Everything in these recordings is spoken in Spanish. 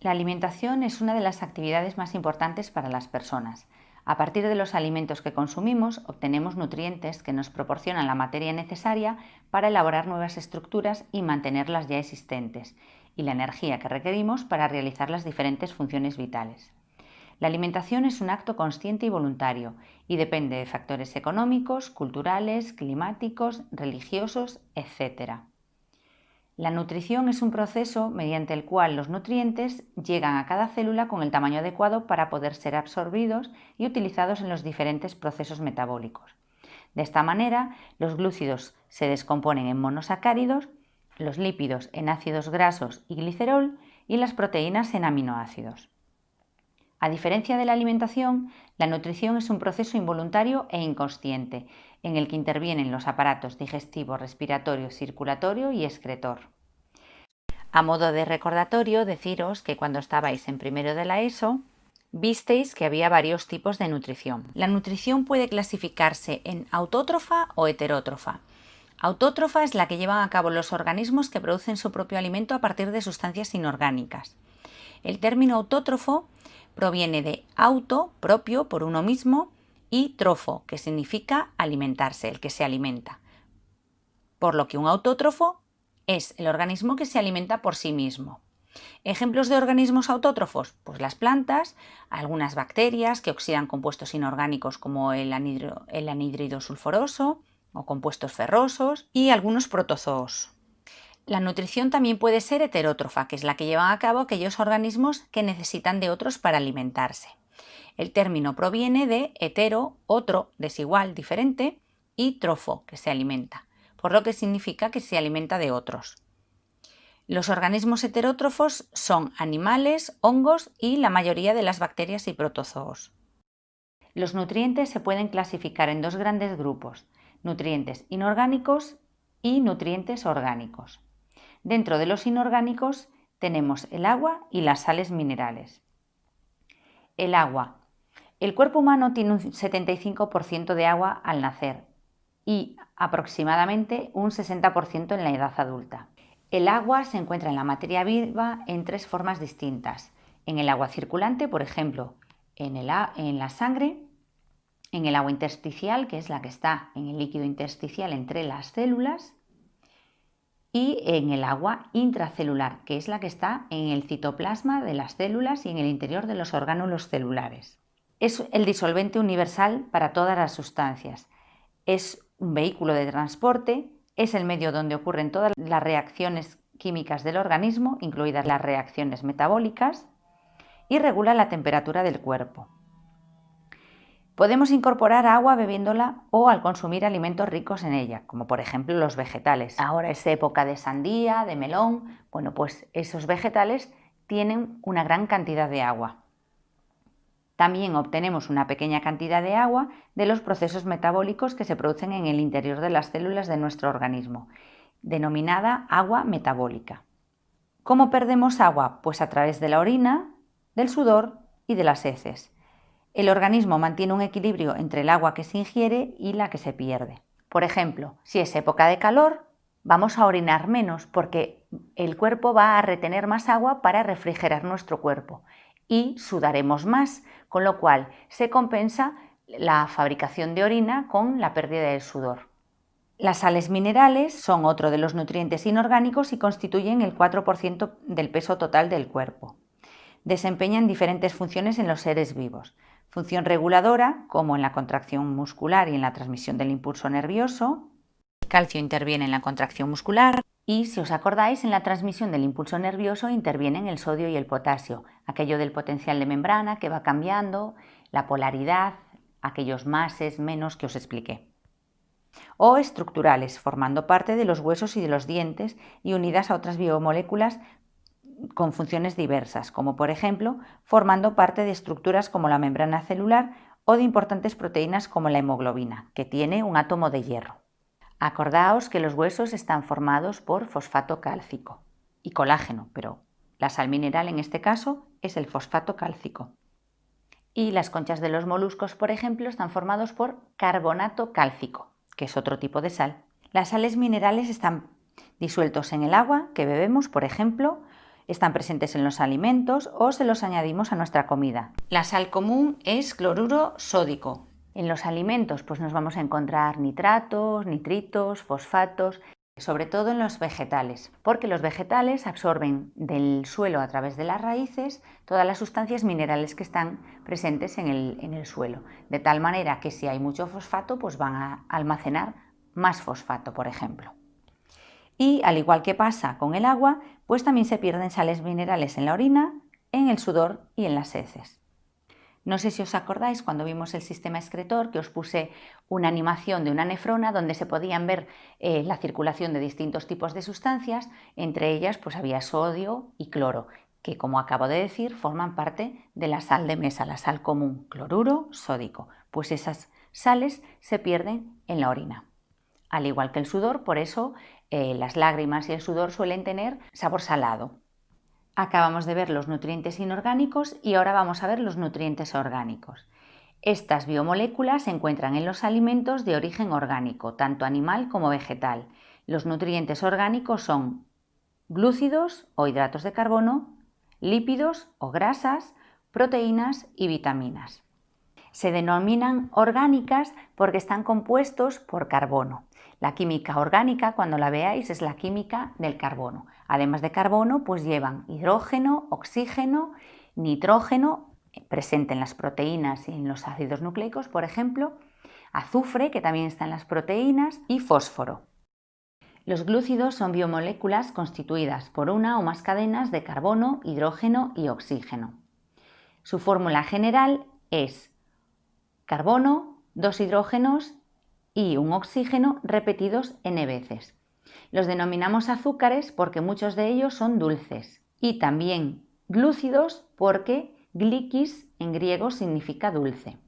La alimentación es una de las actividades más importantes para las personas. A partir de los alimentos que consumimos, obtenemos nutrientes que nos proporcionan la materia necesaria para elaborar nuevas estructuras y mantener las ya existentes, y la energía que requerimos para realizar las diferentes funciones vitales. La alimentación es un acto consciente y voluntario y depende de factores económicos, culturales, climáticos, religiosos, etc. La nutrición es un proceso mediante el cual los nutrientes llegan a cada célula con el tamaño adecuado para poder ser absorbidos y utilizados en los diferentes procesos metabólicos. De esta manera, los glúcidos se descomponen en monosacáridos, los lípidos en ácidos grasos y glicerol y las proteínas en aminoácidos. A diferencia de la alimentación, la nutrición es un proceso involuntario e inconsciente, en el que intervienen los aparatos digestivo, respiratorio, circulatorio y excretor. A modo de recordatorio, deciros que cuando estabais en primero de la ESO, visteis que había varios tipos de nutrición. La nutrición puede clasificarse en autótrofa o heterótrofa. Autótrofa es la que llevan a cabo los organismos que producen su propio alimento a partir de sustancias inorgánicas. El término autótrofo proviene de auto, propio, por uno mismo, y trofo, que significa alimentarse, el que se alimenta. Por lo que un autótrofo es el organismo que se alimenta por sí mismo. ¿Ejemplos de organismos autótrofos? Pues las plantas, algunas bacterias que oxidan compuestos inorgánicos como el anhídrido sulfuroso o compuestos ferrosos y algunos protozoos. La nutrición también puede ser heterótrofa, que es la que llevan a cabo aquellos organismos que necesitan de otros para alimentarse. El término proviene de hetero, otro, desigual, diferente, y trofo, que se alimenta, por lo que significa que se alimenta de otros. Los organismos heterótrofos son animales, hongos y la mayoría de las bacterias y protozoos. Los nutrientes se pueden clasificar en dos grandes grupos: nutrientes inorgánicos y nutrientes orgánicos. Dentro de los inorgánicos tenemos el agua y las sales minerales. El agua. El cuerpo humano tiene un 75% de agua al nacer y aproximadamente un 60% en la edad adulta. El agua se encuentra en la materia viva en tres formas distintas: en el agua circulante, por ejemplo, en la sangre, en el agua intersticial, que es la que está en el líquido intersticial entre las células, y en el agua intracelular, que es la que está en el citoplasma de las células y en el interior de los orgánulos celulares. Es el disolvente universal para todas las sustancias. Es un vehículo de transporte, es el medio donde ocurren todas las reacciones químicas del organismo, incluidas las reacciones metabólicas, y regula la temperatura del cuerpo. Podemos incorporar agua bebiéndola o al consumir alimentos ricos en ella, como por ejemplo los vegetales. Ahora es época de sandía, de melón. Bueno, pues esos vegetales tienen una gran cantidad de agua. También obtenemos una pequeña cantidad de agua de los procesos metabólicos que se producen en el interior de las células de nuestro organismo, denominada agua metabólica. ¿Cómo perdemos agua? Pues a través de la orina, del sudor y de las heces. El organismo mantiene un equilibrio entre el agua que se ingiere y la que se pierde. Por ejemplo, si es época de calor, vamos a orinar menos porque el cuerpo va a retener más agua para refrigerar nuestro cuerpo, y sudaremos más, con lo cual se compensa la fabricación de orina con la pérdida del sudor. Las sales minerales son otro de los nutrientes inorgánicos y constituyen el 4% del peso total del cuerpo. Desempeñan diferentes funciones en los seres vivos. Función reguladora, como en la contracción muscular y en la transmisión del impulso nervioso. El calcio interviene en la contracción muscular y, si os acordáis, en la transmisión del impulso nervioso intervienen el sodio y el potasio, aquello del potencial de membrana que va cambiando, la polaridad, aquellos máses, menos que os expliqué. O estructurales, formando parte de los huesos y de los dientes y unidas a otras biomoléculas con funciones diversas, como por ejemplo formando parte de estructuras como la membrana celular o de importantes proteínas como la hemoglobina, que tiene un átomo de hierro. Acordaos que los huesos están formados por fosfato cálcico y colágeno, pero la sal mineral en este caso es el fosfato cálcico. Y las conchas de los moluscos, por ejemplo, están formados por carbonato cálcico, que es otro tipo de sal. Las sales minerales están disueltos en el agua que bebemos, por ejemplo, están presentes en los alimentos o se los añadimos a nuestra comida. La sal común es cloruro sódico. En los alimentos pues nos vamos a encontrar nitratos, nitritos, fosfatos, sobre todo en los vegetales, porque los vegetales absorben del suelo a través de las raíces todas las sustancias minerales que están presentes en el suelo, de tal manera que si hay mucho fosfato pues van a almacenar más fosfato, por ejemplo. Y al igual que pasa con el agua, pues también se pierden sales minerales en la orina, en el sudor y en las heces. No sé si os acordáis cuando vimos el sistema excretor que os puse una animación de una nefrona donde se podían ver la circulación de distintos tipos de sustancias, entre ellas pues había sodio y cloro, que como acabo de decir forman parte de la sal de mesa, la sal común, cloruro sódico, pues esas sales se pierden en la orina. Al igual que el sudor, por eso las lágrimas y el sudor suelen tener sabor salado. Acabamos de ver los nutrientes inorgánicos y ahora vamos a ver los nutrientes orgánicos. Estas biomoléculas se encuentran en los alimentos de origen orgánico, tanto animal como vegetal. Los nutrientes orgánicos son glúcidos o hidratos de carbono, lípidos o grasas, proteínas y vitaminas. Se denominan orgánicas porque están compuestos por carbono. La química orgánica, cuando la veáis, es la química del carbono. Además de carbono, pues llevan hidrógeno, oxígeno, nitrógeno, presente en las proteínas y en los ácidos nucleicos, por ejemplo, azufre, que también está en las proteínas, y fósforo. Los glúcidos son biomoléculas constituidas por una o más cadenas de carbono, hidrógeno y oxígeno. Su fórmula general es carbono, 2 hidrógenos y un oxígeno repetidos n veces. Los denominamos azúcares porque muchos de ellos son dulces y también glúcidos porque glikis en griego significa dulce.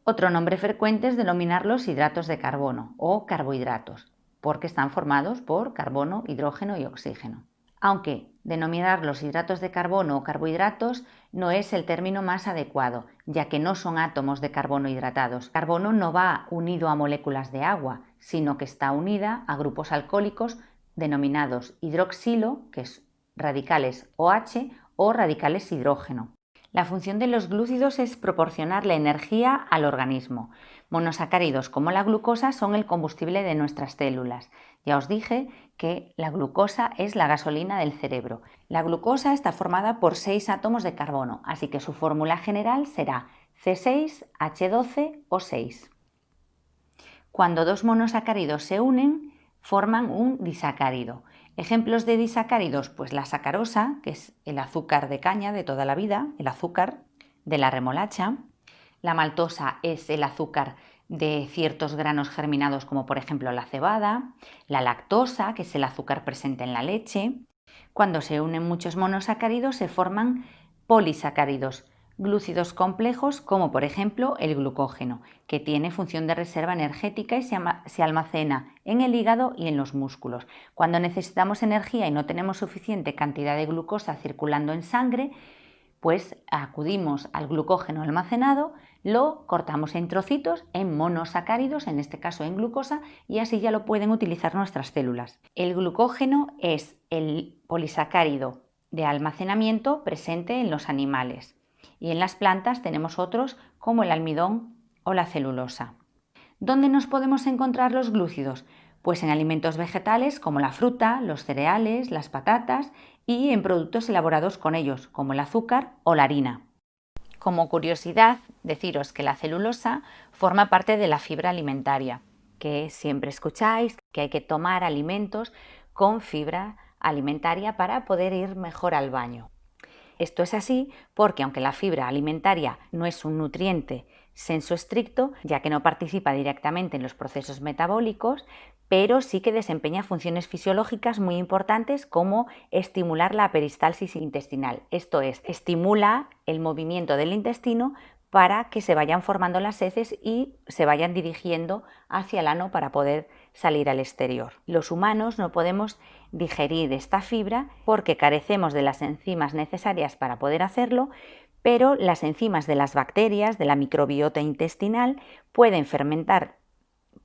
Otro nombre frecuente es denominarlos hidratos de carbono o carbohidratos porque están formados por carbono, hidrógeno y oxígeno. Aunque denominarlos hidratos de carbono o carbohidratos no es el término más adecuado, ya que no son átomos de carbono hidratados. El carbono no va unido a moléculas de agua, sino que está unida a grupos alcohólicos denominados hidroxilo, que es radicales OH o radicales hidrógeno. La función de los glúcidos es proporcionarle energía al organismo. Monosacáridos como la glucosa son el combustible de nuestras células. Ya os dije que la glucosa es la gasolina del cerebro. La glucosa está formada por 6 átomos de carbono, así que su fórmula general será C6H12O6. Cuando dos monosacáridos se unen, forman un disacárido. Ejemplos de disacáridos, pues la sacarosa, que es el azúcar de caña de toda la vida, el azúcar de la remolacha. La maltosa es el azúcar de ciertos granos germinados como por ejemplo la cebada. La lactosa, que es el azúcar presente en la leche. Cuando se unen muchos monosacáridos se forman polisacáridos, glúcidos complejos como por ejemplo el glucógeno, que tiene función de reserva energética y se almacena en el hígado y en los músculos. Cuando necesitamos energía y no tenemos suficiente cantidad de glucosa circulando en sangre, pues acudimos al glucógeno almacenado, lo cortamos en trocitos, en monosacáridos, en este caso en glucosa, y así ya lo pueden utilizar nuestras células. El glucógeno es el polisacárido de almacenamiento presente en los animales. Y en las plantas tenemos otros como el almidón o la celulosa. ¿Dónde nos podemos encontrar los glúcidos? Pues en alimentos vegetales como la fruta, los cereales, las patatas y en productos elaborados con ellos, como el azúcar o la harina. Como curiosidad, deciros que la celulosa forma parte de la fibra alimentaria, que siempre escucháis que hay que tomar alimentos con fibra alimentaria para poder ir mejor al baño. Esto es así porque aunque la fibra alimentaria no es un nutriente sensu estricto, ya que no participa directamente en los procesos metabólicos, pero sí que desempeña funciones fisiológicas muy importantes como estimular la peristalsis intestinal. Esto es, estimula el movimiento del intestino para que se vayan formando las heces y se vayan dirigiendo hacia el ano para poder salir al exterior. Los humanos no podemos digerir esta fibra porque carecemos de las enzimas necesarias para poder hacerlo, pero las enzimas de las bacterias, de la microbiota intestinal, pueden fermentar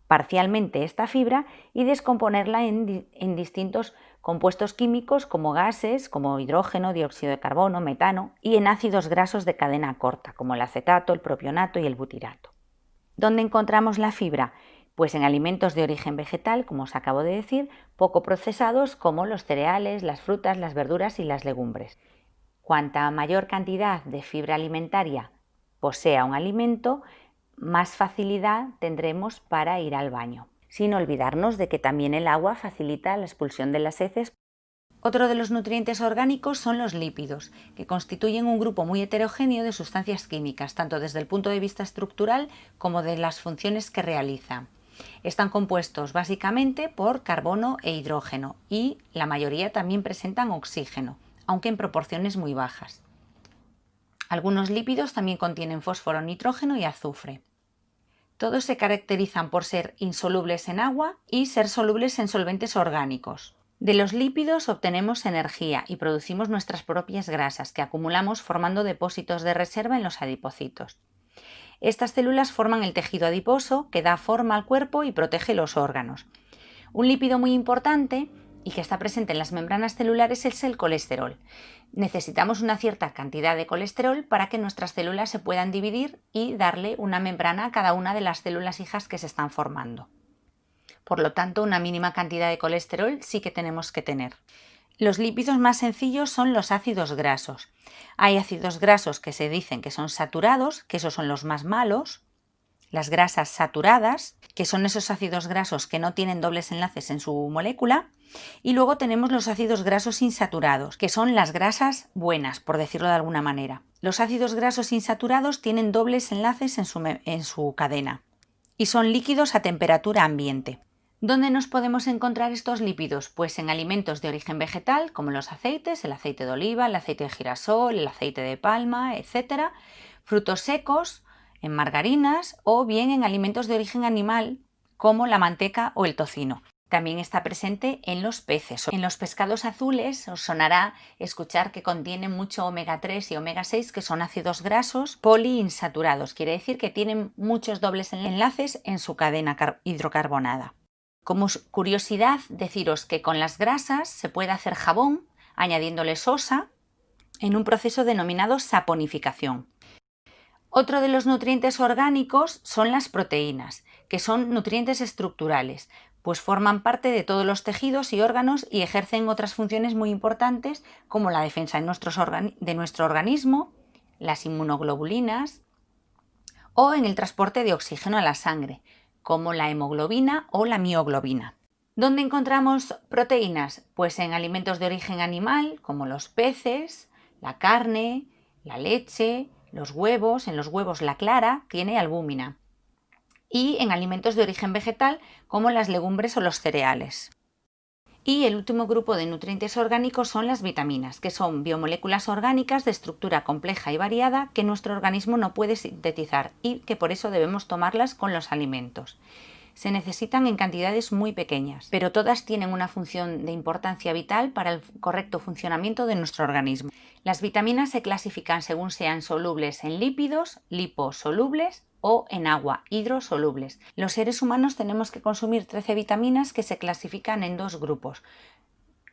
parcialmente esta fibra y descomponerla en distintos compuestos químicos como gases, como hidrógeno, dióxido de carbono, metano, y en ácidos grasos de cadena corta, como el acetato, el propionato y el butirato. ¿Dónde encontramos la fibra? Pues en alimentos de origen vegetal, como os acabo de decir, poco procesados como los cereales, las frutas, las verduras y las legumbres. Cuanta mayor cantidad de fibra alimentaria posea un alimento, más facilidad tendremos para ir al baño. Sin olvidarnos de que también el agua facilita la expulsión de las heces. Otro de los nutrientes orgánicos son los lípidos, que constituyen un grupo muy heterogéneo de sustancias químicas, tanto desde el punto de vista estructural como de las funciones que realizan. Están compuestos básicamente por carbono e hidrógeno y la mayoría también presentan oxígeno, aunque en proporciones muy bajas. Algunos lípidos también contienen fósforo, nitrógeno y azufre. Todos se caracterizan por ser insolubles en agua y ser solubles en solventes orgánicos. De los lípidos obtenemos energía y producimos nuestras propias grasas que acumulamos formando depósitos de reserva en los adipocitos. Estas células forman el tejido adiposo que da forma al cuerpo y protege los órganos. Un lípido muy importante y que está presente en las membranas celulares es el colesterol. Necesitamos una cierta cantidad de colesterol para que nuestras células se puedan dividir y darle una membrana a cada una de las células hijas que se están formando. Por lo tanto, una mínima cantidad de colesterol sí que tenemos que tener. Los lípidos más sencillos son los ácidos grasos. Hay ácidos grasos que se dicen que son saturados, que esos son los más malos. Las grasas saturadas, que son esos ácidos grasos que no tienen dobles enlaces en su molécula. Y luego tenemos los ácidos grasos insaturados, que son las grasas buenas, por decirlo de alguna manera. Los ácidos grasos insaturados tienen dobles enlaces en su cadena y son líquidos a temperatura ambiente. ¿Dónde nos podemos encontrar estos lípidos? Pues en alimentos de origen vegetal, como los aceites, el aceite de oliva, el aceite de girasol, el aceite de palma, etc. Frutos secos, en margarinas o bien en alimentos de origen animal, como la manteca o el tocino. También está presente en los peces. En los pescados azules os sonará escuchar que contienen mucho omega 3 y omega 6, que son ácidos grasos poliinsaturados. Quiere decir que tienen muchos dobles enlaces en su cadena hidrocarbonada. Como curiosidad, deciros que con las grasas se puede hacer jabón añadiéndole sosa en un proceso denominado saponificación. Otro de los nutrientes orgánicos son las proteínas, que son nutrientes estructurales, pues forman parte de todos los tejidos y órganos y ejercen otras funciones muy importantes como la defensa de nuestro organismo, las inmunoglobulinas o en el transporte de oxígeno a la sangre, como la hemoglobina o la mioglobina. ¿Dónde encontramos proteínas? Pues en alimentos de origen animal, como los peces, la carne, la leche, los huevos. En los huevos la clara tiene albúmina. Y en alimentos de origen vegetal, como las legumbres o los cereales. Y el último grupo de nutrientes orgánicos son las vitaminas, que son biomoléculas orgánicas de estructura compleja y variada que nuestro organismo no puede sintetizar y que por eso debemos tomarlas con los alimentos. Se necesitan en cantidades muy pequeñas, pero todas tienen una función de importancia vital para el correcto funcionamiento de nuestro organismo. Las vitaminas se clasifican según sean solubles en lípidos, liposolubles o en agua, hidrosolubles. Los seres humanos tenemos que consumir 13 vitaminas que se clasifican en dos grupos.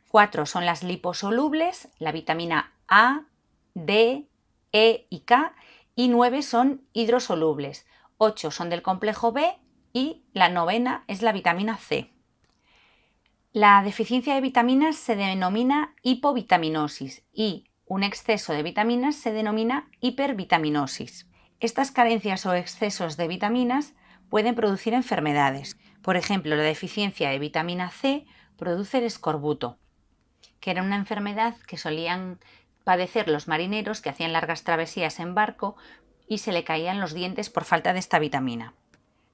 4 son las liposolubles, la vitamina A, D, E y K, y 9 son hidrosolubles. 8 son del complejo B y la 9ª es la vitamina C. La deficiencia de vitaminas se denomina hipovitaminosis y un exceso de vitaminas se denomina hipervitaminosis. Estas carencias o excesos de vitaminas pueden producir enfermedades. Por ejemplo, la deficiencia de vitamina C produce el escorbuto, que era una enfermedad que solían padecer los marineros que hacían largas travesías en barco y se le caían los dientes por falta de esta vitamina.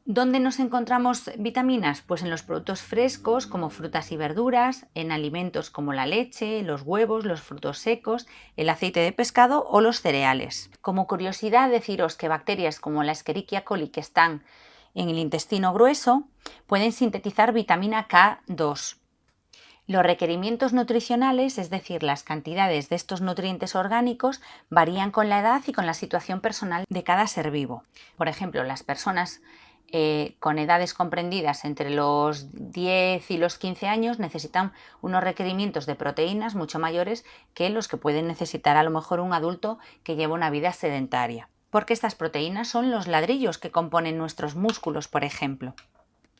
¿Dónde nos encontramos vitaminas? Pues en los productos frescos como frutas y verduras, en alimentos como la leche, los huevos, los frutos secos, el aceite de pescado o los cereales. Como curiosidad, deciros que bacterias como la Escherichia coli, que están en el intestino grueso, pueden sintetizar vitamina K2. Los requerimientos nutricionales, es decir, las cantidades de estos nutrientes orgánicos, varían con la edad y con la situación personal de cada ser vivo. Por ejemplo, las personas con edades comprendidas entre los 10 y los 15 años necesitan unos requerimientos de proteínas mucho mayores que los que pueden necesitar a lo mejor un adulto que lleva una vida sedentaria. Porque estas proteínas son los ladrillos que componen nuestros músculos, por ejemplo.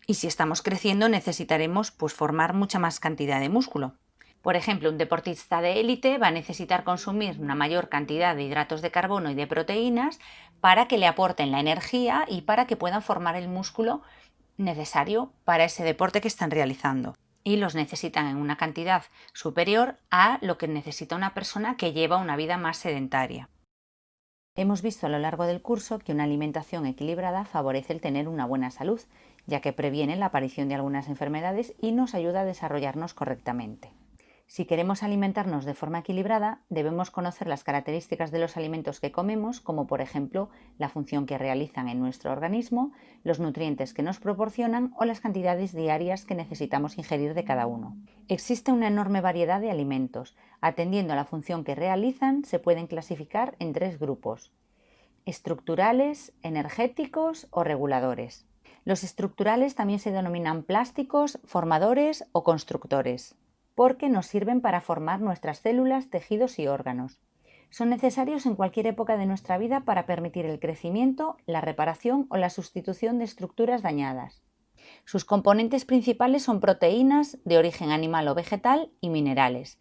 Y si estamos creciendo necesitaremos formar mucha más cantidad de músculo. Por ejemplo, un deportista de élite va a necesitar consumir una mayor cantidad de hidratos de carbono y de proteínas para que le aporten la energía y para que puedan formar el músculo necesario para ese deporte que están realizando. Y los necesitan en una cantidad superior a lo que necesita una persona que lleva una vida más sedentaria. Hemos visto a lo largo del curso que una alimentación equilibrada favorece el tener una buena salud, ya que previene la aparición de algunas enfermedades y nos ayuda a desarrollarnos correctamente. Si queremos alimentarnos de forma equilibrada, debemos conocer las características de los alimentos que comemos, como por ejemplo la función que realizan en nuestro organismo, los nutrientes que nos proporcionan o las cantidades diarias que necesitamos ingerir de cada uno. Existe una enorme variedad de alimentos. Atendiendo a la función que realizan, se pueden clasificar en 3 grupos: estructurales, energéticos o reguladores. Los estructurales también se denominan plásticos, formadores o constructores, porque nos sirven para formar nuestras células, tejidos y órganos. Son necesarios en cualquier época de nuestra vida para permitir el crecimiento, la reparación o la sustitución de estructuras dañadas. Sus componentes principales son proteínas de origen animal o vegetal y minerales.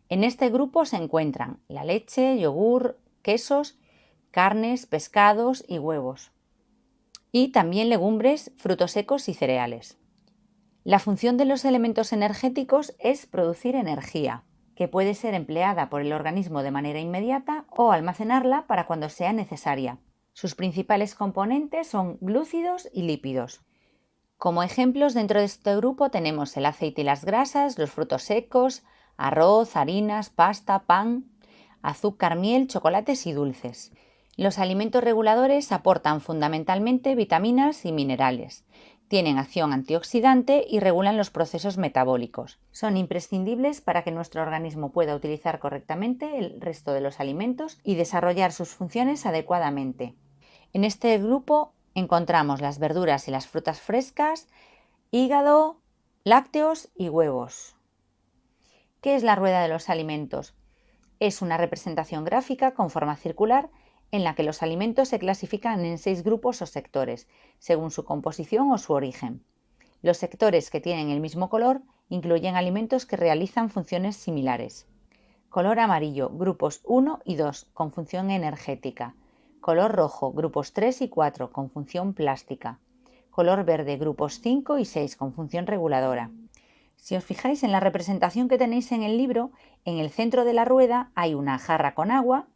En este grupo se encuentran la leche, yogur, quesos, carnes, pescados y huevos. Y también legumbres, frutos secos y cereales. La función de los elementos energéticos es producir energía, que puede ser empleada por el organismo de manera inmediata o almacenarla para cuando sea necesaria. Sus principales componentes son glúcidos y lípidos. Como ejemplos dentro de este grupo tenemos el aceite y las grasas, los frutos secos, arroz, harinas, pasta, pan, azúcar, miel, chocolates y dulces. Los alimentos reguladores aportan fundamentalmente vitaminas y minerales. Tienen acción antioxidante y regulan los procesos metabólicos. Son imprescindibles para que nuestro organismo pueda utilizar correctamente el resto de los alimentos y desarrollar sus funciones adecuadamente. En este grupo encontramos las verduras y las frutas frescas, hígado, lácteos y huevos. ¿Qué es la rueda de los alimentos? Es una representación gráfica con forma circular en la que los alimentos se clasifican en 6 grupos o sectores, según su composición o su origen. Los sectores que tienen el mismo color incluyen alimentos que realizan funciones similares. Color amarillo, grupos 1 y 2, con función energética. Color rojo, grupos 3 y 4, con función plástica. Color verde, grupos 5 y 6, con función reguladora. Si os fijáis en la representación que tenéis en el libro, en el centro de la rueda hay una jarra con agua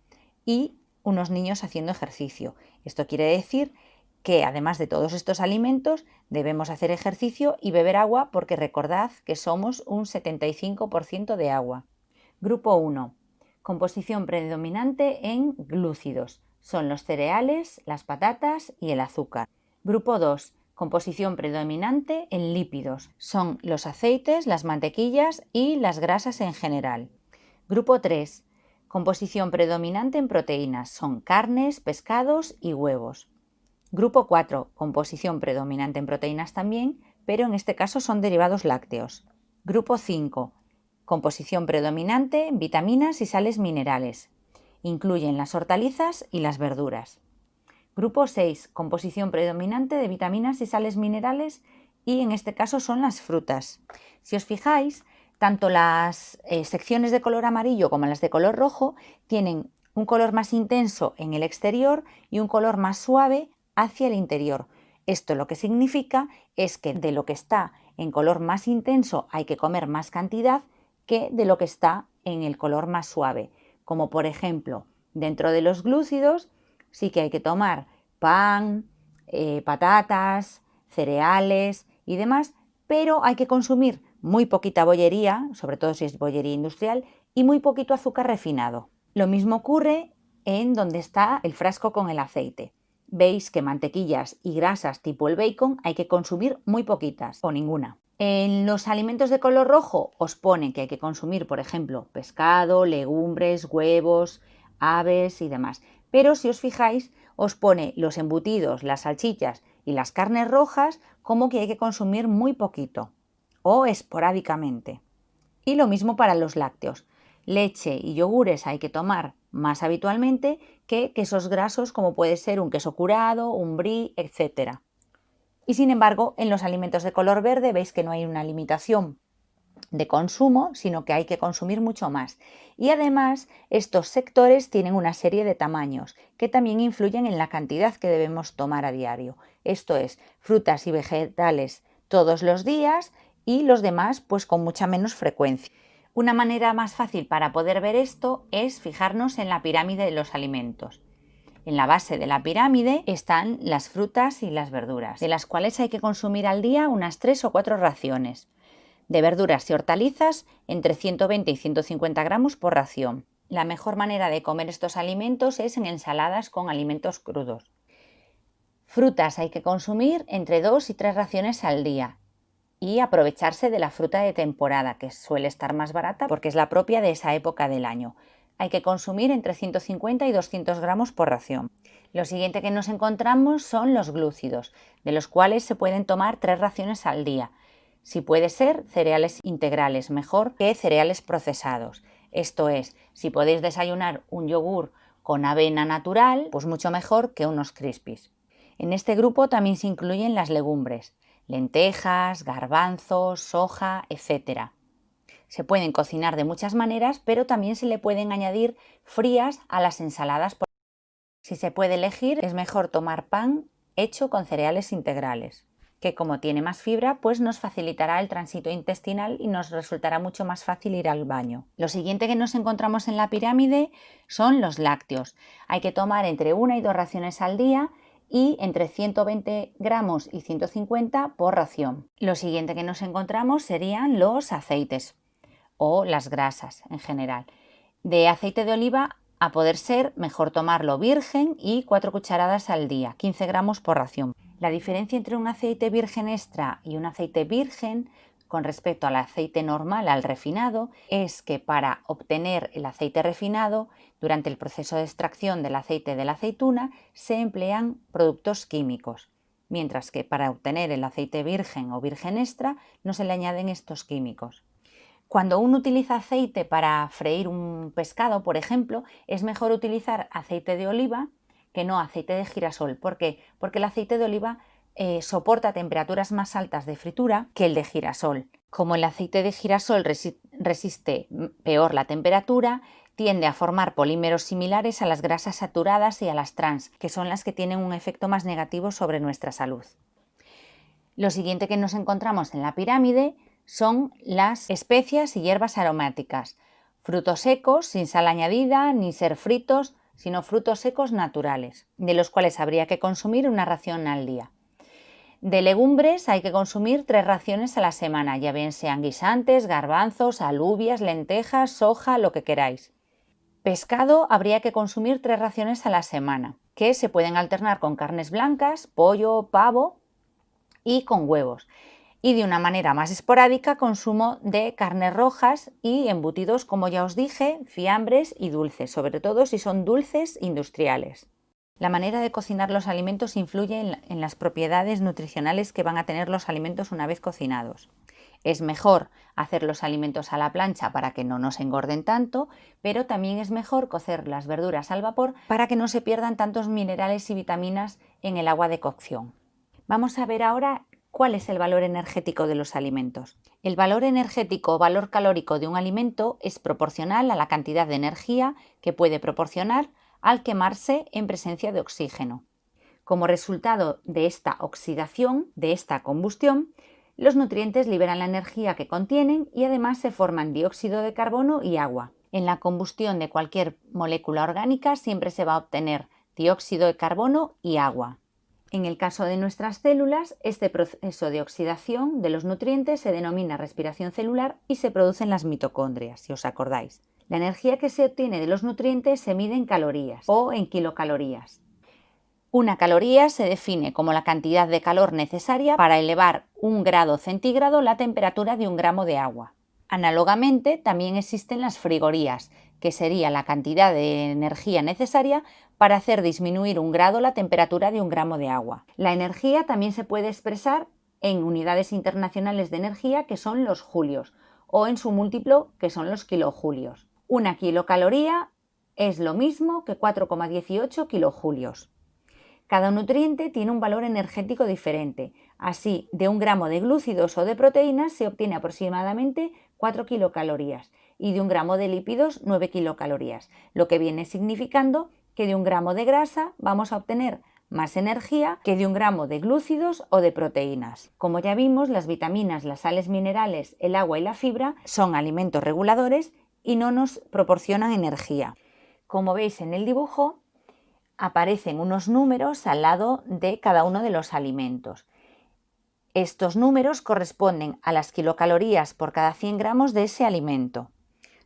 y unos niños haciendo ejercicio. Esto quiere decir que además de todos estos alimentos debemos hacer ejercicio y beber agua, porque recordad que somos un 75% de agua. Grupo 1. Composición predominante en glúcidos. Son los cereales, las patatas y el azúcar. Grupo 2. Composición predominante en lípidos. Son los aceites, las mantequillas y las grasas en general. Grupo 3. Composición predominante en proteínas, son carnes, pescados y huevos. Grupo 4. Composición predominante en proteínas también, pero en este caso son derivados lácteos. Grupo 5. Composición predominante en vitaminas y sales minerales. Incluyen las hortalizas y las verduras. Grupo 6. Composición predominante de vitaminas y sales minerales, y en este caso son las frutas. Si os fijáis, tanto las secciones de color amarillo como las de color rojo tienen un color más intenso en el exterior y un color más suave hacia el interior. Esto lo que significa es que de lo que está en color más intenso hay que comer más cantidad que de lo que está en el color más suave. Como por ejemplo, dentro de los glúcidos sí que hay que tomar pan, patatas, cereales y demás, pero hay que consumir muy poquita bollería, sobre todo si es bollería industrial, y muy poquito azúcar refinado. Lo mismo ocurre en donde está el frasco con el aceite. Veis que mantequillas y grasas tipo el bacon hay que consumir muy poquitas o ninguna. En los alimentos de color rojo os pone que hay que consumir, por ejemplo, pescado, legumbres, huevos, aves y demás. Pero si os fijáis, os pone los embutidos, las salchichas y las carnes rojas como que hay que consumir muy poquito o esporádicamente. Y lo mismo para los lácteos. Leche y yogures hay que tomar más habitualmente que quesos grasos como puede ser un queso curado, un brie, etc. Y sin embargo, en los alimentos de color verde veis que no hay una limitación de consumo, sino que hay que consumir mucho más. Y además, estos sectores tienen una serie de tamaños que también influyen en la cantidad que debemos tomar a diario. Esto es, frutas y vegetales todos los días y los demás pues con mucha menos frecuencia. Una manera más fácil para poder ver esto es fijarnos en la pirámide de los alimentos. En la base de la pirámide están las frutas y las verduras, de las cuales hay que consumir al día unas 3 o 4 raciones. De verduras y hortalizas, entre 120 y 150 gramos por ración. La mejor manera de comer estos alimentos es en ensaladas con alimentos crudos. Frutas hay que consumir entre 2 y 3 raciones al día y aprovecharse de la fruta de temporada, que suele estar más barata porque es la propia de esa época del año. Hay que consumir entre 150 y 200 gramos por ración. Lo siguiente que nos encontramos son los glúcidos, de los cuales se pueden tomar 3 raciones al día. Si puede ser, cereales integrales, mejor que cereales procesados. Esto es, si podéis desayunar un yogur con avena natural, pues mucho mejor que unos crispies. En este grupo también se incluyen las legumbres, lentejas, garbanzos, soja, etc. Se pueden cocinar de muchas maneras, pero también se le pueden añadir frías a las ensaladas. Si se puede elegir, es mejor tomar pan hecho con cereales integrales, que como tiene más fibra, pues nos facilitará el tránsito intestinal y nos resultará mucho más fácil ir al baño. Lo siguiente que nos encontramos en la pirámide son los lácteos. Hay que tomar entre 1 y 2 raciones al día y entre 120 gramos y 150 por ración. Lo siguiente que nos encontramos serían los aceites o las grasas en general. De aceite de oliva, a poder ser, mejor tomarlo virgen y 4 cucharadas al día, 15 gramos por ración. La diferencia entre un aceite virgen extra y un aceite virgen con respecto al aceite normal, al refinado, es que para obtener el aceite refinado, durante el proceso de extracción del aceite de la aceituna, se emplean productos químicos, mientras que para obtener el aceite virgen o virgen extra no se le añaden estos químicos. Cuando uno utiliza aceite para freír un pescado, por ejemplo, es mejor utilizar aceite de oliva que no aceite de girasol. ¿Por qué? Porque el aceite de oliva soporta temperaturas más altas de fritura que el de girasol. Como el aceite de girasol resiste peor la temperatura, tiende a formar polímeros similares a las grasas saturadas y a las trans, que son las que tienen un efecto más negativo sobre nuestra salud. Lo siguiente que nos encontramos en la pirámide son las especias y hierbas aromáticas. Frutos secos, sin sal añadida, ni ser fritos, sino frutos secos naturales, de los cuales habría que consumir una ración al día. De legumbres hay que consumir 3 raciones a la semana, ya bien sean guisantes, garbanzos, alubias, lentejas, soja, lo que queráis. Pescado habría que consumir 3 raciones a la semana, que se pueden alternar con carnes blancas, pollo, pavo y con huevos. Y de una manera más esporádica, consumo de carnes rojas y embutidos, como ya os dije, fiambres y dulces, sobre todo si son dulces industriales. La manera de cocinar los alimentos influye en las propiedades nutricionales que van a tener los alimentos una vez cocinados. Es mejor hacer los alimentos a la plancha para que no nos engorden tanto, pero también es mejor cocer las verduras al vapor para que no se pierdan tantos minerales y vitaminas en el agua de cocción. Vamos a ver ahora ¿cuál es el valor energético de los alimentos? El valor energético o valor calórico de un alimento es proporcional a la cantidad de energía que puede proporcionar al quemarse en presencia de oxígeno. Como resultado de esta oxidación, de esta combustión, los nutrientes liberan la energía que contienen y además se forman dióxido de carbono y agua. En la combustión de cualquier molécula orgánica siempre se va a obtener dióxido de carbono y agua. En el caso de nuestras células, este proceso de oxidación de los nutrientes se denomina respiración celular y se produce en las mitocondrias, si os acordáis. La energía que se obtiene de los nutrientes se mide en calorías o en kilocalorías. Una caloría se define como la cantidad de calor necesaria para elevar 1 grado centígrado la temperatura de 1 gramo de agua. Análogamente, también existen las frigorías, que sería la cantidad de energía necesaria para hacer disminuir 1 grado la temperatura de 1 gramo de agua. La energía también se puede expresar en unidades internacionales de energía, que son los julios, o en su múltiplo, que son los kilojulios. 1 kilocaloría es lo mismo que 4,18 kilojulios. Cada nutriente tiene un valor energético diferente. Así, de 1 gramo de glúcidos o de proteínas se obtiene aproximadamente 4 kilocalorías y de 1 gramo de lípidos 9 kilocalorías, lo que viene significando que de 1 gramo de grasa vamos a obtener más energía que de 1 gramo de glúcidos o de proteínas. Como ya vimos, las vitaminas, las sales minerales, el agua y la fibra son alimentos reguladores y no nos proporcionan energía. Como veis en el dibujo, aparecen unos números al lado de cada uno de los alimentos. Estos números corresponden a las kilocalorías por cada 100 gramos de ese alimento.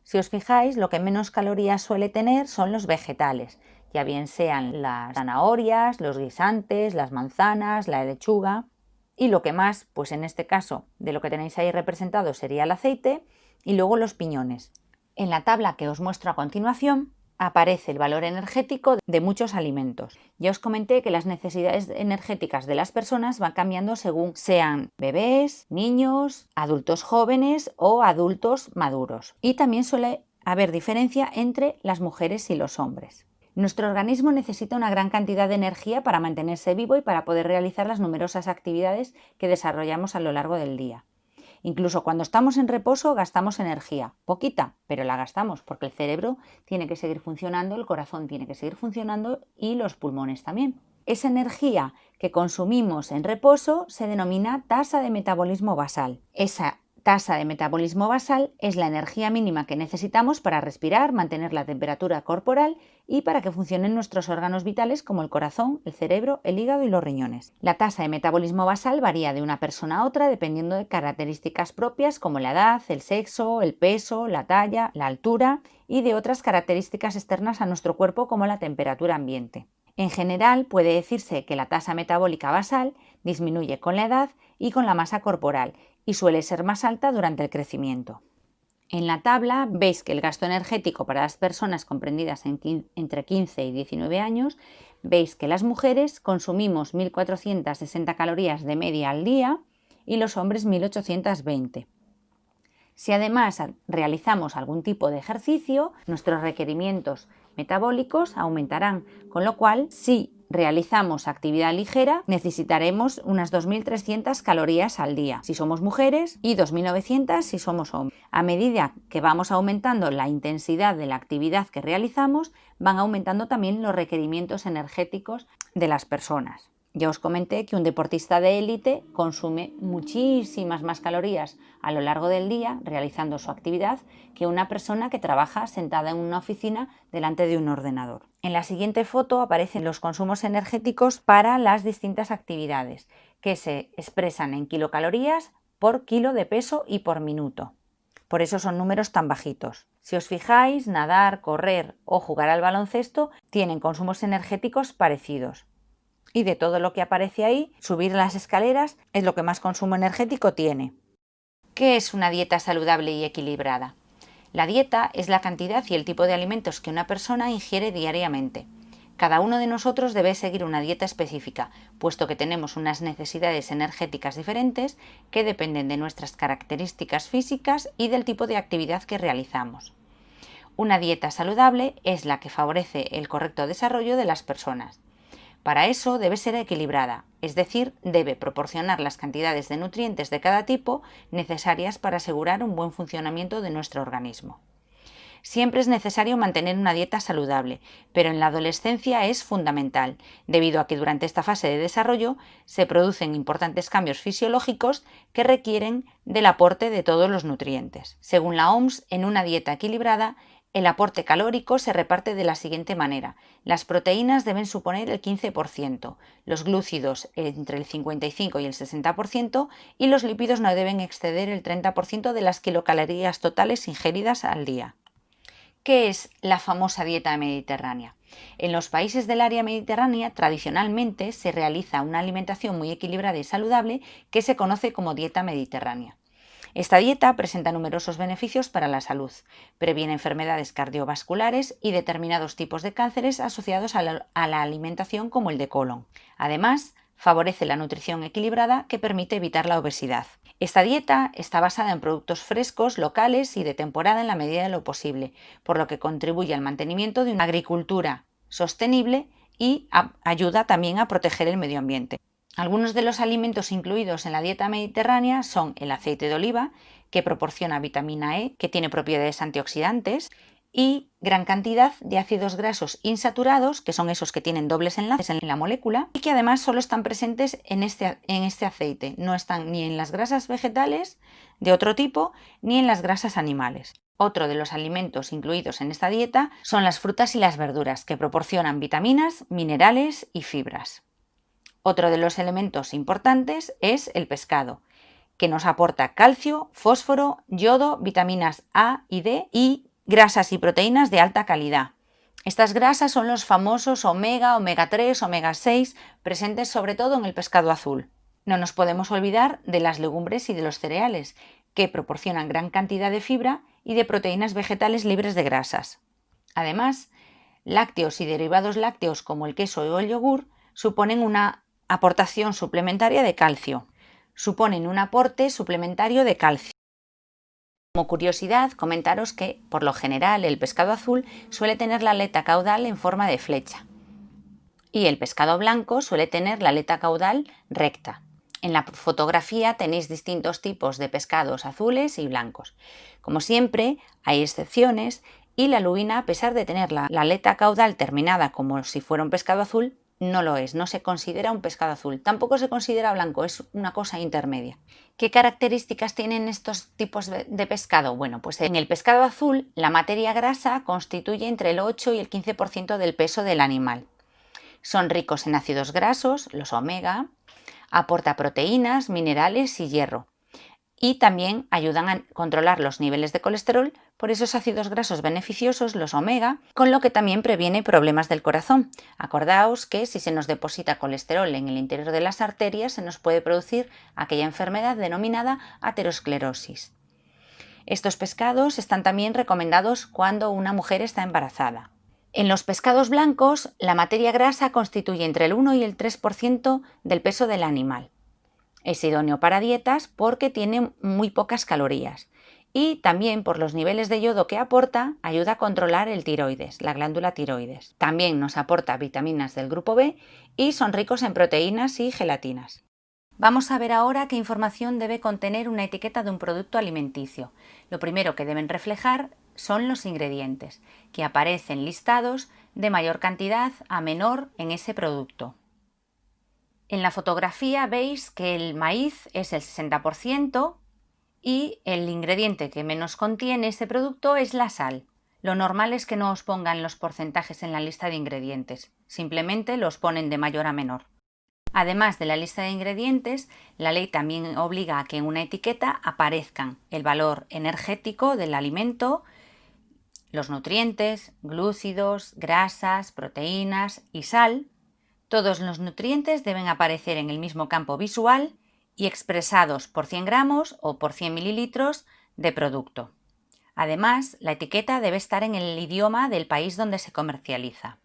Si os fijáis, lo que menos calorías suele tener son los vegetales, ya bien sean las zanahorias, los guisantes, las manzanas, la lechuga, y lo que más, pues en este caso, de lo que tenéis ahí representado sería el aceite y luego los piñones. En la tabla que os muestro a continuación aparece el valor energético de muchos alimentos. Ya os comenté que las necesidades energéticas de las personas van cambiando según sean bebés, niños, adultos jóvenes o adultos maduros. Y también suele haber diferencia entre las mujeres y los hombres. Nuestro organismo necesita una gran cantidad de energía para mantenerse vivo y para poder realizar las numerosas actividades que desarrollamos a lo largo del día. Incluso cuando estamos en reposo gastamos energía, poquita, pero la gastamos porque el cerebro tiene que seguir funcionando, el corazón tiene que seguir funcionando y los pulmones también. Esa energía que consumimos en reposo se denomina tasa de metabolismo basal. Esa tasa de metabolismo basal es la energía mínima que necesitamos para respirar, mantener la temperatura corporal y para que funcionen nuestros órganos vitales como el corazón, el cerebro, el hígado y los riñones. La tasa de metabolismo basal varía de una persona a otra dependiendo de características propias como la edad, el sexo, el peso, la talla, la altura y de otras características externas a nuestro cuerpo como la temperatura ambiente. En general, puede decirse que la tasa metabólica basal disminuye con la edad y con la masa corporal y suele ser más alta durante el crecimiento. En la tabla veis que el gasto energético para las personas comprendidas entre 15 y 19 años, veis que las mujeres consumimos 1.460 calorías de media al día y los hombres 1.820. Si además realizamos algún tipo de ejercicio, nuestros requerimientos metabólicos aumentarán, con lo cual, si realizamos actividad ligera, necesitaremos unas 2.300 calorías al día si somos mujeres y 2.900 si somos hombres. A medida que vamos aumentando la intensidad de la actividad que realizamos, van aumentando también los requerimientos energéticos de las personas. Ya os comenté que un deportista de élite consume muchísimas más calorías a lo largo del día realizando su actividad que una persona que trabaja sentada en una oficina delante de un ordenador. En la siguiente foto aparecen los consumos energéticos para las distintas actividades, que se expresan en kilocalorías por kilo de peso y por minuto. Por eso son números tan bajitos. Si os fijáis, nadar, correr o jugar al baloncesto tienen consumos energéticos parecidos. Y de todo lo que aparece ahí, subir las escaleras es lo que más consumo energético tiene. ¿Qué es una dieta saludable y equilibrada? La dieta es la cantidad y el tipo de alimentos que una persona ingiere diariamente. Cada uno de nosotros debe seguir una dieta específica, puesto que tenemos unas necesidades energéticas diferentes que dependen de nuestras características físicas y del tipo de actividad que realizamos. Una dieta saludable es la que favorece el correcto desarrollo de las personas. Para eso debe ser equilibrada, es decir, debe proporcionar las cantidades de nutrientes de cada tipo necesarias para asegurar un buen funcionamiento de nuestro organismo. Siempre es necesario mantener una dieta saludable, pero en la adolescencia es fundamental, debido a que durante esta fase de desarrollo se producen importantes cambios fisiológicos que requieren del aporte de todos los nutrientes. Según la OMS, en una dieta equilibrada, el aporte calórico se reparte de la siguiente manera. Las proteínas deben suponer el 15%, los glúcidos entre el 55 y el 60% y los lípidos no deben exceder el 30% de las kilocalorías totales ingeridas al día. ¿Qué es la famosa dieta mediterránea? En los países del área mediterránea tradicionalmente se realiza una alimentación muy equilibrada y saludable que se conoce como dieta mediterránea. Esta dieta presenta numerosos beneficios para la salud, previene enfermedades cardiovasculares y determinados tipos de cánceres asociados a la alimentación como el de colon. Además, favorece la nutrición equilibrada que permite evitar la obesidad. Esta dieta está basada en productos frescos, locales y de temporada en la medida de lo posible, por lo que contribuye al mantenimiento de una agricultura sostenible y ayuda también a proteger el medio ambiente. Algunos de los alimentos incluidos en la dieta mediterránea son el aceite de oliva, que proporciona vitamina E, que tiene propiedades antioxidantes, y gran cantidad de ácidos grasos insaturados, que son esos que tienen dobles enlaces en la molécula y que además solo están presentes en este aceite. No están ni en las grasas vegetales de otro tipo ni en las grasas animales. Otro de los alimentos incluidos en esta dieta son las frutas y las verduras, que proporcionan vitaminas, minerales y fibras. Otro de los elementos importantes es el pescado, que nos aporta calcio, fósforo, yodo, vitaminas A y D y grasas y proteínas de alta calidad. Estas grasas son los famosos omega, omega 3, omega 6, presentes sobre todo en el pescado azul. No nos podemos olvidar de las legumbres y de los cereales, que proporcionan gran cantidad de fibra y de proteínas vegetales libres de grasas. Además, lácteos y derivados lácteos como el queso o el yogur suponen una aportación suplementaria de calcio. Suponen un aporte suplementario de calcio. Como curiosidad, comentaros que, por lo general, el pescado azul suele tener la aleta caudal en forma de flecha y el pescado blanco suele tener la aleta caudal recta. En la fotografía tenéis distintos tipos de pescados azules y blancos. Como siempre, hay excepciones y la lubina, a pesar de tener la aleta caudal terminada como si fuera un pescado azul, no lo es, no se considera un pescado azul, tampoco se considera blanco, es una cosa intermedia. ¿Qué características tienen estos tipos de pescado? Bueno, pues en el pescado azul la materia grasa constituye entre el 8 y el 15% del peso del animal. Son ricos en ácidos grasos, los omega, aporta proteínas, minerales y hierro. Y también ayudan a controlar los niveles de colesterol por esos ácidos grasos beneficiosos, los omega, con lo que también previene problemas del corazón. Acordaos que si se nos deposita colesterol en el interior de las arterias, se nos puede producir aquella enfermedad denominada aterosclerosis. Estos pescados están también recomendados cuando una mujer está embarazada. En los pescados blancos, la materia grasa constituye entre el 1 y el 3% del peso del animal. Es idóneo para dietas porque tiene muy pocas calorías y también por los niveles de yodo que aporta ayuda a controlar el tiroides, la glándula tiroides. También nos aporta vitaminas del grupo B y son ricos en proteínas y gelatinas. Vamos a ver ahora qué información debe contener una etiqueta de un producto alimenticio. Lo primero que deben reflejar son los ingredientes, que aparecen listados de mayor cantidad a menor en ese producto. En la fotografía veis que el maíz es el 60% y el ingrediente que menos contiene ese producto es la sal. Lo normal es que no os pongan los porcentajes en la lista de ingredientes, simplemente los ponen de mayor a menor. Además de la lista de ingredientes, la ley también obliga a que en una etiqueta aparezcan el valor energético del alimento, los nutrientes, glúcidos, grasas, proteínas y sal. Todos los nutrientes deben aparecer en el mismo campo visual y expresados por 100 gramos o por 100 mililitros de producto. Además, la etiqueta debe estar en el idioma del país donde se comercializa.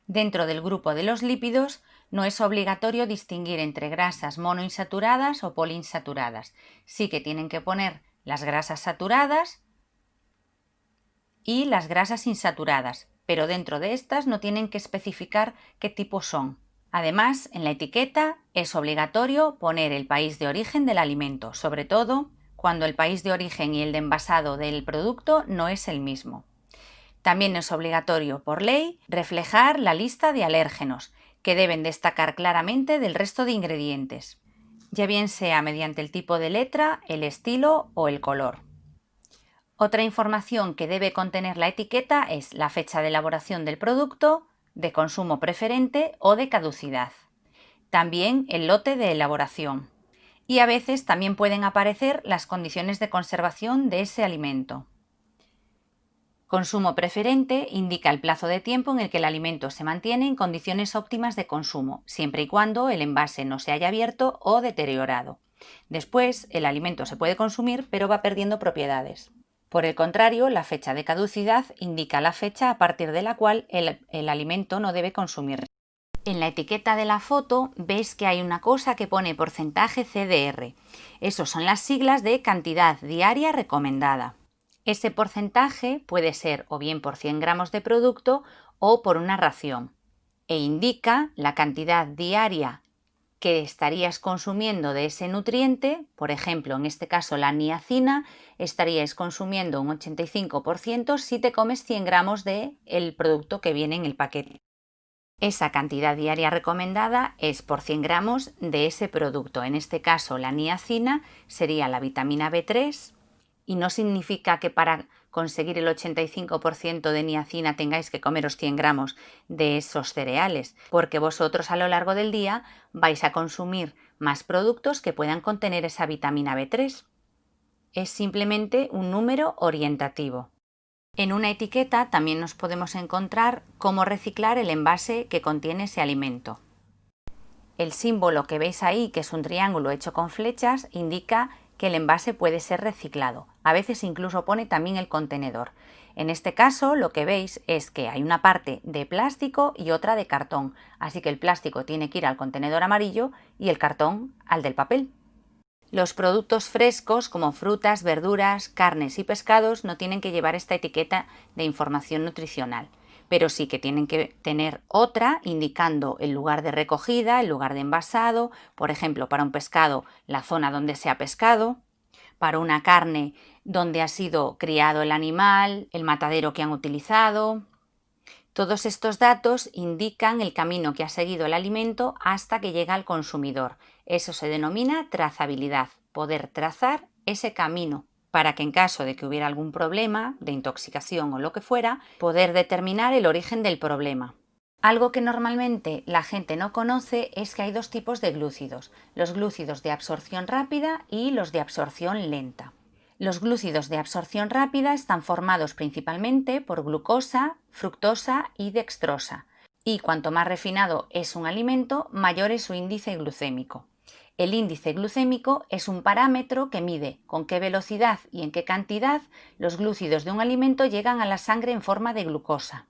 Dentro del grupo de los lípidos, no es obligatorio distinguir entre grasas monoinsaturadas o poliinsaturadas. Sí que tienen que poner las grasas saturadas y las grasas insaturadas, pero dentro de estas no tienen que especificar qué tipo son. Además, en la etiqueta es obligatorio poner el país de origen del alimento, sobre todo cuando el país de origen y el de envasado del producto no es el mismo. También es obligatorio por ley reflejar la lista de alérgenos, que deben destacar claramente del resto de ingredientes, ya bien sea mediante el tipo de letra, el estilo o el color. Otra información que debe contener la etiqueta es la fecha de elaboración del producto, de consumo preferente o de caducidad. También el lote de elaboración. Y a veces también pueden aparecer las condiciones de conservación de ese alimento. Consumo preferente indica el plazo de tiempo en el que el alimento se mantiene en condiciones óptimas de consumo, siempre y cuando el envase no se haya abierto o deteriorado. Después, el alimento se puede consumir, pero va perdiendo propiedades. Por el contrario, la fecha de caducidad indica la fecha a partir de la cual el alimento no debe consumirse. En la etiqueta de la foto veis que hay una cosa que pone porcentaje CDR. Esos son las siglas de cantidad diaria recomendada. Ese porcentaje puede ser o bien por 100 gramos de producto o por una ración, e indica la cantidad diaria que estarías consumiendo de ese nutriente. Por ejemplo, en este caso la niacina, estaríais consumiendo un 85% si te comes 100 gramos del producto que viene en el paquete. Esa cantidad diaria recomendada es por 100 gramos de ese producto. En este caso, la niacina sería la vitamina B3, y no significa que para conseguir el 85% de niacina tengáis que comeros 100 gramos de esos cereales, porque vosotros a lo largo del día vais a consumir más productos que puedan contener esa vitamina B3. Es simplemente un número orientativo. En una etiqueta también nos podemos encontrar cómo reciclar el envase que contiene ese alimento. El símbolo que veis ahí, que es un triángulo hecho con flechas, indica que el envase puede ser reciclado. A veces incluso pone también el contenedor. En este caso lo que veis es que hay una parte de plástico y otra de cartón, así que el plástico tiene que ir al contenedor amarillo y el cartón al del papel. Los productos frescos como frutas, verduras, carnes y pescados no tienen que llevar esta etiqueta de información nutricional, pero sí que tienen que tener otra indicando el lugar de recogida, el lugar de envasado, por ejemplo, para un pescado, la zona donde se ha pescado, para una carne, donde ha sido criado el animal, el matadero que han utilizado. Todos estos datos indican el camino que ha seguido el alimento hasta que llega al consumidor. Eso se denomina trazabilidad, poder trazar ese camino para que en caso de que hubiera algún problema de intoxicación o lo que fuera, poder determinar el origen del problema. Algo que normalmente la gente no conoce es que hay dos tipos de glúcidos, los glúcidos de absorción rápida y los de absorción lenta. Los glúcidos de absorción rápida están formados principalmente por glucosa, fructosa y dextrosa, y cuanto más refinado es un alimento, mayor es su índice glucémico. El índice glucémico es un parámetro que mide con qué velocidad y en qué cantidad los glúcidos de un alimento llegan a la sangre en forma de glucosa.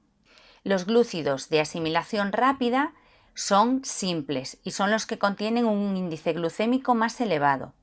Los glúcidos de asimilación rápida son simples y son los que contienen un índice glucémico más elevado,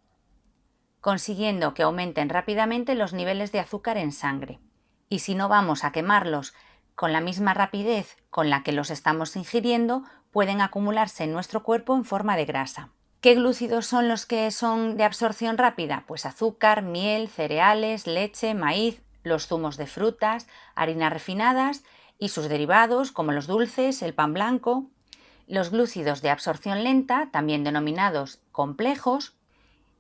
consiguiendo que aumenten rápidamente los niveles de azúcar en sangre. Y si no vamos a quemarlos con la misma rapidez con la que los estamos ingiriendo, pueden acumularse en nuestro cuerpo en forma de grasa. ¿Qué glúcidos son los que son de absorción rápida? Pues azúcar, miel, cereales, leche, maíz, los zumos de frutas, harinas refinadas y sus derivados como los dulces, el pan blanco. Los glúcidos de absorción lenta, también denominados complejos,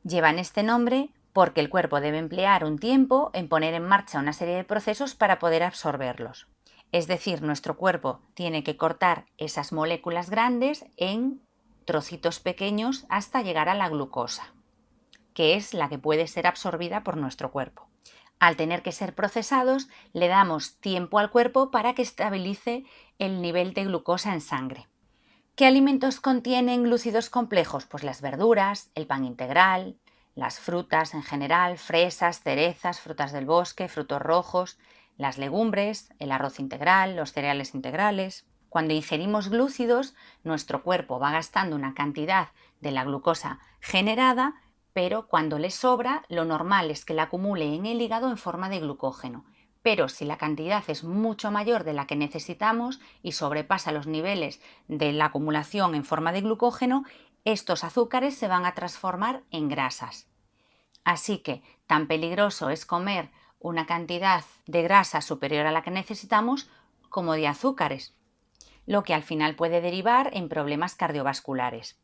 llevan este nombre porque el cuerpo debe emplear un tiempo en poner en marcha una serie de procesos para poder absorberlos. Es decir, nuestro cuerpo tiene que cortar esas moléculas grandes en trocitos pequeños hasta llegar a la glucosa, que es la que puede ser absorbida por nuestro cuerpo. Al tener que ser procesados, le damos tiempo al cuerpo para que estabilice el nivel de glucosa en sangre. ¿Qué alimentos contienen glúcidos complejos? Pues las verduras, el pan integral, las frutas en general, fresas, cerezas, frutas del bosque, frutos rojos, las legumbres, el arroz integral, los cereales integrales. Cuando ingerimos glúcidos, nuestro cuerpo va gastando una cantidad de la glucosa generada, pero cuando le sobra, lo normal es que la acumule en el hígado en forma de glucógeno. Pero si la cantidad es mucho mayor de la que necesitamos y sobrepasa los niveles de la acumulación en forma de glucógeno, estos azúcares se van a transformar en grasas. Así que tan peligroso es comer una cantidad de grasa superior a la que necesitamos como de azúcares, lo que al final puede derivar en problemas cardiovasculares.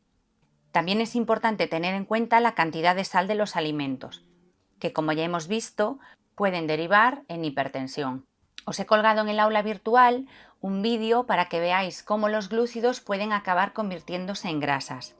También es importante tener en cuenta la cantidad de sal de los alimentos, que como ya hemos visto, pueden derivar en hipertensión. Os he colgado en el aula virtual un vídeo para que veáis cómo los glúcidos pueden acabar convirtiéndose en grasas.